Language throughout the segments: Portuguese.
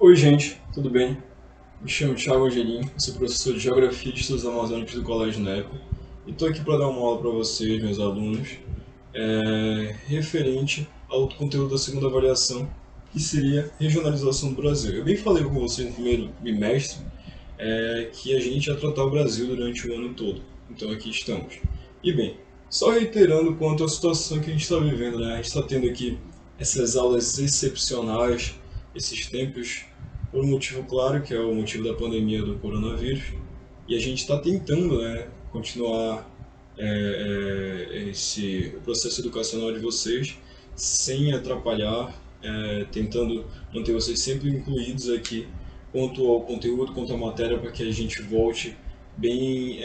Oi, gente, tudo bem? Me chamo Thiago Angelim, sou professor de Geografia de Estudos Amazônicos do Colégio NEPA e estou aqui para dar uma aula para vocês, meus alunos, referente ao conteúdo da segunda avaliação, que seria regionalização do Brasil. Eu bem falei com vocês no primeiro bimestre que a gente ia tratar o Brasil durante o ano todo, então aqui estamos. E bem, só reiterando quanto à situação que a gente está vivendo, né? A gente está tendo aqui essas aulas excepcionais, esses tempos, por um motivo claro, que é o motivo da pandemia do coronavírus, e a gente está tentando, né, continuar esse o processo educacional de vocês sem atrapalhar, tentando manter vocês sempre incluídos aqui quanto ao conteúdo, quanto à matéria, para que a gente volte bem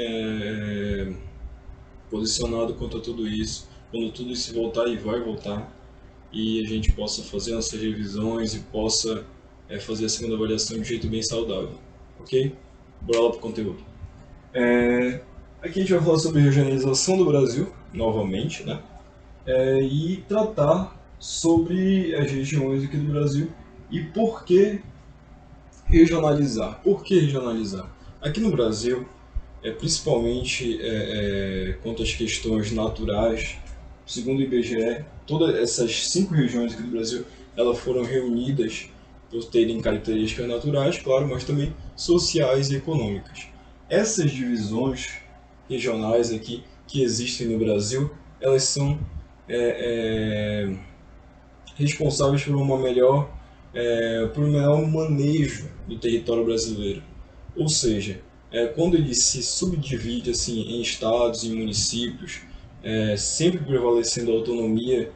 posicionado quanto a tudo isso, quando tudo isso voltar e vai voltar, e a gente possa fazer nossas revisões e possa fazer a segunda avaliação de um jeito bem saudável, ok? Bora lá para o conteúdo. Aqui a gente vai falar sobre regionalização do Brasil, novamente, né? E tratar sobre as regiões aqui do Brasil e por que regionalizar. Por que regionalizar? Aqui no Brasil, principalmente quanto às questões naturais, segundo o IBGE, todas essas 5 regiões aqui do Brasil elas foram reunidas por terem características naturais, claro, mas também sociais e econômicas. Essas divisões regionais aqui que existem no Brasil, elas são responsáveis por um melhor manejo do território brasileiro. Ou seja, quando ele se subdivide assim, em estados e municípios, sempre prevalecendo a autonomia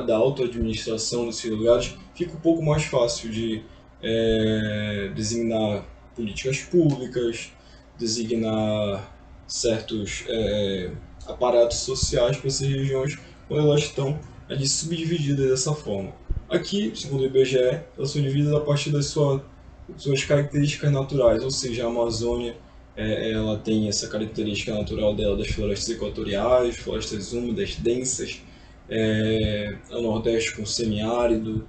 da autoadministração desses lugares, fica um pouco mais fácil de designar políticas públicas, designar certos aparatos sociais para essas regiões quando elas estão ali subdivididas dessa forma. Aqui, segundo o IBGE, elas são divididas a partir das suas características naturais, ou seja, a Amazônia ela tem essa característica natural dela das florestas equatoriais, florestas úmidas, densas, o Nordeste com semiárido,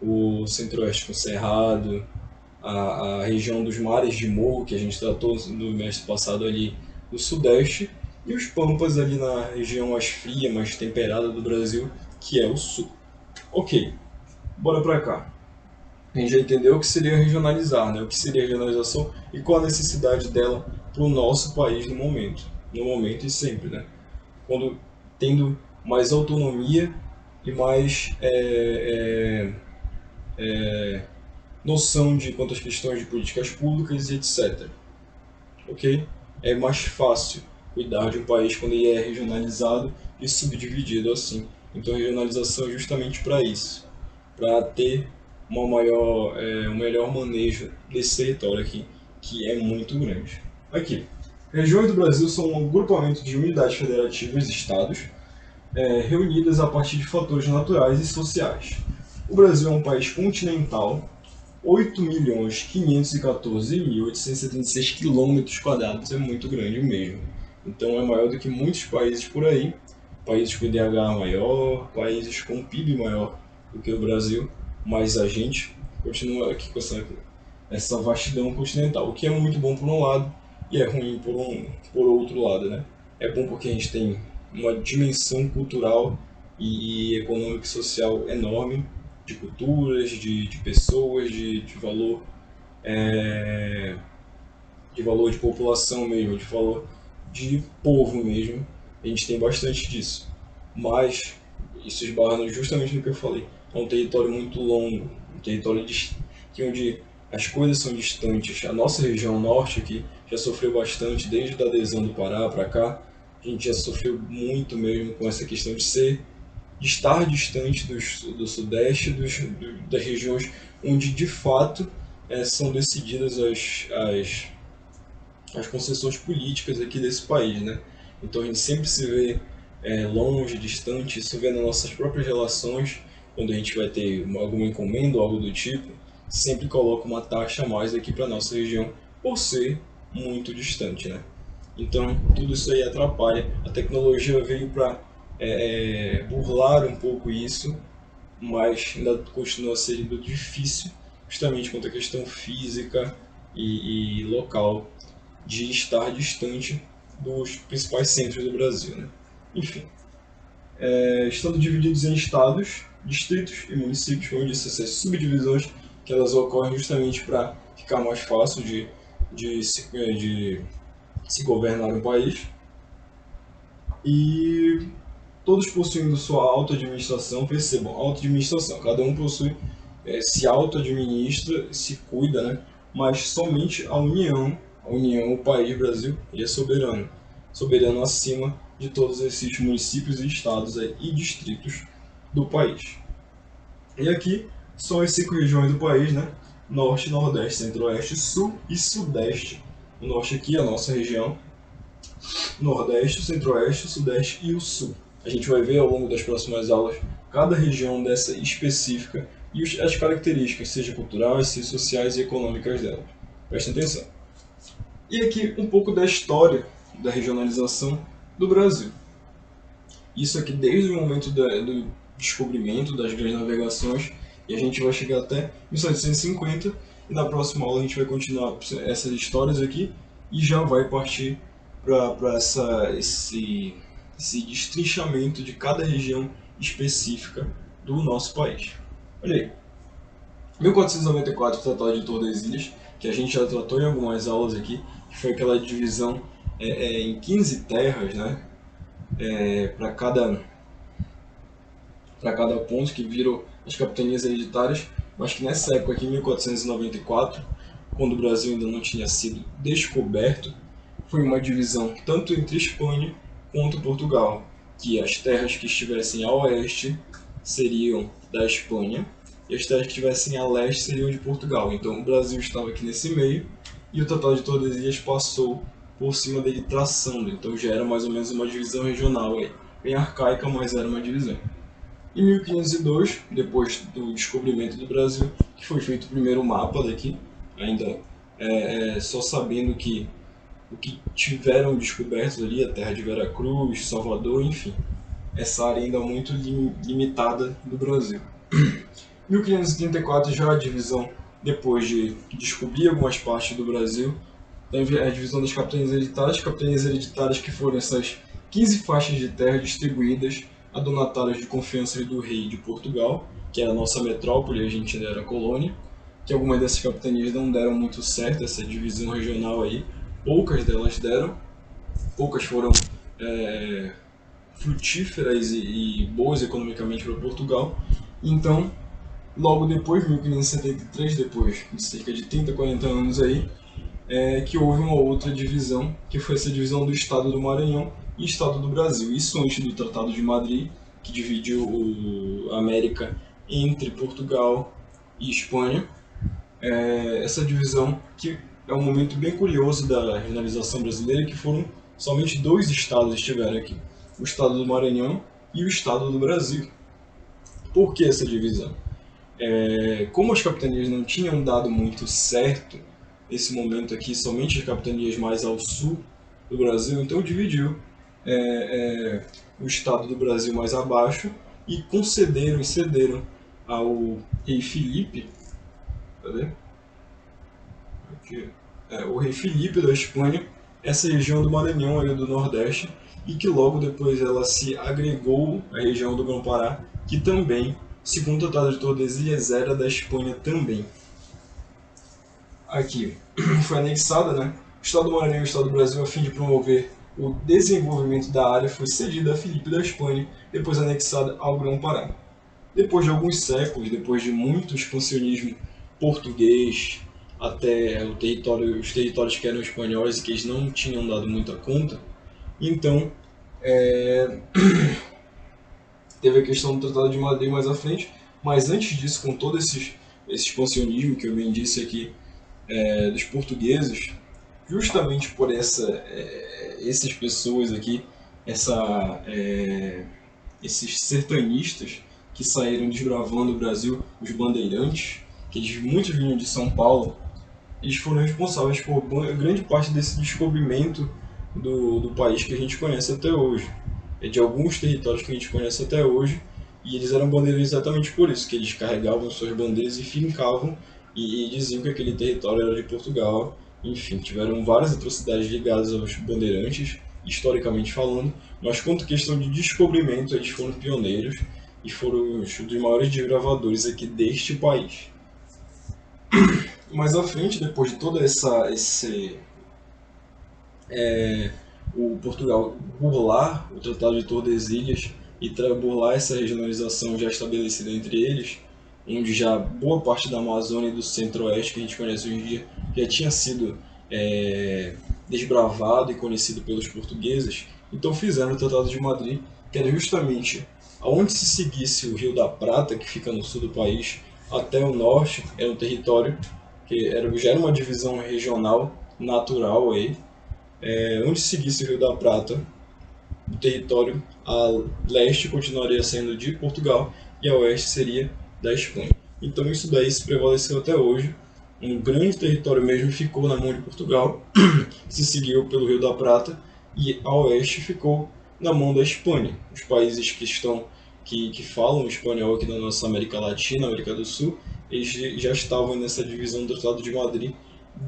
o Centro-Oeste com cerrado, a região dos mares de morro, que a gente tratou no mês passado ali do Sudeste, e os pampas ali na região mais fria, mais temperada do Brasil, que é o Sul. Ok, bora pra cá. A gente já entendeu o que seria regionalizar, né? O que seria regionalização e qual a necessidade dela para o nosso país no momento e sempre, né? Quando tendo mais autonomia e mais noção de quantas questões de políticas públicas e etc. Ok? É mais fácil cuidar de um país quando ele é regionalizado e subdividido assim. Então a regionalização é justamente para isso, para ter um melhor manejo desse território aqui, que é muito grande. Aqui, regiões do Brasil são um agrupamento de unidades federativas, estados, reunidas a partir de fatores naturais e sociais. O Brasil é um país continental, 8.514.876 km², é muito grande mesmo. Então é maior do que muitos países por aí, países com IDH maior, países com PIB maior do que o Brasil, mas a gente continua aqui com essa vastidão continental, o que é muito bom por um lado e é ruim por outro lado, né? É bom porque a gente tem uma dimensão cultural e econômica e social enorme, de culturas, de pessoas, de valor de população mesmo, de valor de povo mesmo. A gente tem bastante disso. Mas isso esbarra justamente no que eu falei. É um território muito longo, um território onde as coisas são distantes. A nossa região norte aqui já sofreu bastante, desde a adesão do Pará para cá. A gente já sofreu muito mesmo com essa questão de estar distante do Sudeste, das regiões onde de fato são decididas as concessões políticas aqui desse país, né? Então a gente sempre se vê longe, distante, isso vê nas nossas próprias relações, quando a gente vai ter alguma encomenda ou algo do tipo, sempre coloca uma taxa a mais aqui para nossa região, por ser muito distante, né? Então tudo isso aí atrapalha. A tecnologia veio para burlar um pouco isso, mas ainda continua sendo difícil justamente quanto à questão física e local de estar distante dos principais centros do Brasil, né? Enfim, estando divididos em estados, distritos e municípios, como eu disse, essas subdivisões que elas ocorrem justamente para ficar mais fácil de se governar um país. E todos possuindo sua auto-administração, percebam, auto-administração, cada um possui, se auto-administra, se cuida, né? Mas somente a União, o país Brasil, ele é soberano, soberano acima de todos esses municípios e estados e distritos do país. E aqui são as 5 regiões do país, né? Norte, Nordeste, Centro-Oeste, Sul e Sudeste. O Norte aqui é a nossa região, Nordeste, o Centro-Oeste, o Sudeste e o Sul. A gente vai ver ao longo das próximas aulas cada região dessa específica e as características, seja culturais, seja sociais e econômicas dela. Prestem atenção. E aqui um pouco da história da regionalização do Brasil. Isso aqui desde o momento do descobrimento das grandes navegações, e a gente vai chegar até 1750, e na próxima aula a gente vai continuar essas histórias aqui e já vai partir para esse destrinchamento de cada região específica do nosso país. Olha aí, 1494, Tratado de Tordesilhas, que a gente já tratou em algumas aulas aqui, que foi aquela divisão em 15 terras, né, para cada ponto, que viram as capitanias hereditárias, mas que nessa época aqui, em 1494, quando o Brasil ainda não tinha sido descoberto, foi uma divisão tanto entre Espanha quanto Portugal, que as terras que estivessem a oeste seriam da Espanha e as terras que estivessem a leste seriam de Portugal. Então o Brasil estava aqui nesse meio e o Tratado de Tordesilhas passou por cima dele traçando, então já era mais ou menos uma divisão regional aí, bem arcaica, mas era uma divisão. Em 1502, depois do descobrimento do Brasil, que foi feito o primeiro mapa daqui, ainda só sabendo que o que tiveram descobertos ali, a terra de Veracruz, Salvador, enfim, essa área ainda muito limitada do Brasil. 1534 já a divisão, depois de descobrir algumas partes do Brasil, a divisão das capitanias hereditárias que foram essas 15 faixas de terra distribuídas a donatários de confiança do rei de Portugal, que era a nossa metrópole, a gente ainda era colônia, que algumas dessas capitanias não deram muito certo, essa divisão regional aí, poucas delas deram, poucas foram frutíferas e boas economicamente para Portugal. Então, logo depois, 1573, depois de cerca de 30, 40 anos aí, que houve uma outra divisão, que foi essa divisão do Estado do Maranhão e Estado do Brasil. Isso antes do Tratado de Madrid, que dividiu a América entre Portugal e Espanha. Essa divisão que é um momento bem curioso da regionalização brasileira, que foram somente 2 estados estiveram aqui, o Estado do Maranhão e o Estado do Brasil. Por que essa divisão? Como as capitanias não tinham dado muito certo nesse momento aqui, somente as capitanias mais ao sul do Brasil, então dividiu o Estado do Brasil mais abaixo e concederam e cederam ao rei Filipe, o rei Filipe da Espanha, essa região do Maranhão ali do Nordeste, e que logo depois ela se agregou à região do Grão-Pará, que também, segundo o Tratado de Tordesilhas, era da Espanha também. Aqui foi anexada, né? O Estado do Maranhão e o Estado do Brasil, a fim de promover o desenvolvimento da área, foi cedida a Filipe da Espanha, depois anexada ao Grão-Pará. Depois de alguns séculos, depois de muito expansionismo português, até os territórios que eram espanhóis e que eles não tinham dado muita conta, então teve a questão do Tratado de Madrid mais à frente, mas antes disso, com todo esse expansionismo que eu bem disse aqui, dos portugueses, justamente por essas pessoas aqui, esses sertanistas que saíram desbravando o Brasil, os bandeirantes, que muitos vinham de São Paulo, eles foram responsáveis por grande parte desse descobrimento do país que a gente conhece até hoje, de alguns territórios que a gente conhece até hoje, e eles eram bandeirantes exatamente por isso, que eles carregavam suas bandeiras e fincavam e diziam que aquele território era de Portugal. Enfim, tiveram várias atrocidades ligadas aos bandeirantes, historicamente falando, mas quanto questão de descobrimento, eles foram pioneiros e foram os dos maiores desbravadores aqui deste país. Mais à frente, depois de toda o Portugal burlar o Tratado de Tordesilhas e burlar essa regionalização já estabelecida entre eles, onde já boa parte da Amazônia e do Centro-Oeste que a gente conhece hoje em dia já tinha sido desbravado e conhecido pelos portugueses, então fizeram o Tratado de Madrid, que era justamente aonde se seguisse o Rio da Prata, que fica no sul do país, até o norte, era um território que já era uma divisão regional natural aí, onde seguisse o Rio da Prata, o território a leste continuaria sendo de Portugal e a oeste seria da Espanha. Então isso daí se prevaleceu até hoje. Um grande território mesmo ficou na mão de Portugal, se seguiu pelo Rio da Prata, e a oeste ficou na mão da Espanha. Os países que falam espanhol aqui na nossa América Latina, América do Sul, eles já estavam nessa divisão do Tratado de Madrid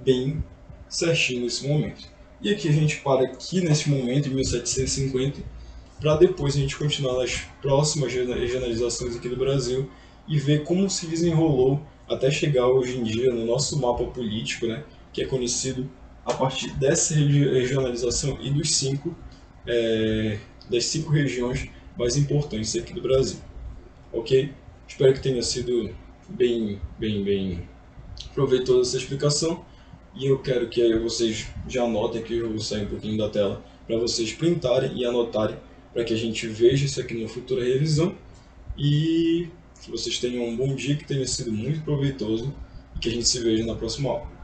bem certinho nesse momento. E aqui a gente para aqui nesse momento, em 1750, para depois a gente continuar nas próximas regionalizações aqui do Brasil e ver como se desenrolou até chegar hoje em dia no nosso mapa político, né, que é conhecido a partir dessa regionalização e das 5 regiões mais importantes aqui do Brasil. Ok? Espero que tenha sido bem proveitosa essa explicação. E eu quero que aí vocês já anotem aqui, eu vou sair um pouquinho da tela, para vocês printarem e anotarem, para que a gente veja isso aqui na futura revisão. E que vocês tenham um bom dia, que tenha sido muito proveitoso, e que a gente se veja na próxima aula.